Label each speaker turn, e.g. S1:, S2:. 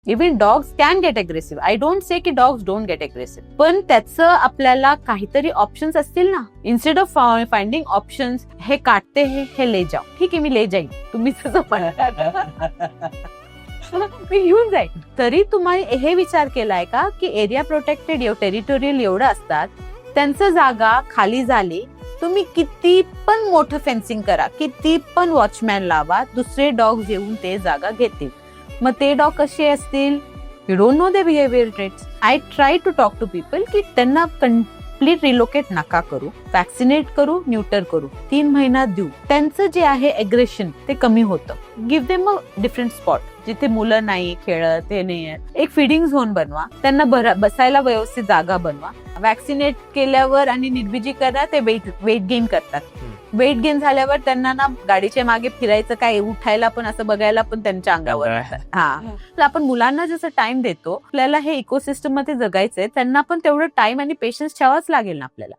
S1: Even dogs can get aggressive. I don't say की dogs don't get aggressive, पण त्याचं आपल्याला काहीतरी ऑप्शन्स असतील ना. इन्स्टेड ऑफ फाइंडिंग ऑप्शन्स, हे काटते हे ले जाओ, ठीक आहे मी ले जाईन, तुम्ही तसं पण मी घेऊन जाईन. तरी तुम्ही हे विचार केलाय का की एरिया प्रोटेक्टेड टेरिटोरियल एवढं असतात, त्यांचं जागा खाली झाली, तुम्ही किती पण मोठं फेन्सिंग करा, किती पण वॉचमॅन लावा, दुसरे डॉग येऊन ते जागा घेतील. मग ते डॉग कसे असतील? You don't know the behaviour traits. I try to talk to people की त्यांना कम्प्लीट रिलोकेट नका करू, वॅक्सिनेट करू, न्यूटर करू, 3 महिन्यात देऊ. त्यांचं जे आहे एग्रेशन ते कमी होतं. Give them a different spot जिथे मुलं नाही खेळत, हे नाही. एक फीडिंग झोन बनवा, त्यांना बसायला व्यवस्थित जागा बनवा. वॅक्सिनेट केल्यावर आणि निर्बीजीकरण ते वेट गेन करतात. वेट गेन झाल्यावर त्यांना ना गाडीच्या मागे फिरायचं काय, उठायला पण असं बघायला पण त्यांच्या अंगावर. तर आपण मुलांना जसं टाइम देतो, आपल्याला हे इकोसिस्टम मध्ये जगायचंय, त्यांना पण तेवढं टाइम आणि पेशन्स ठेवाच लागेल ना आपल्याला.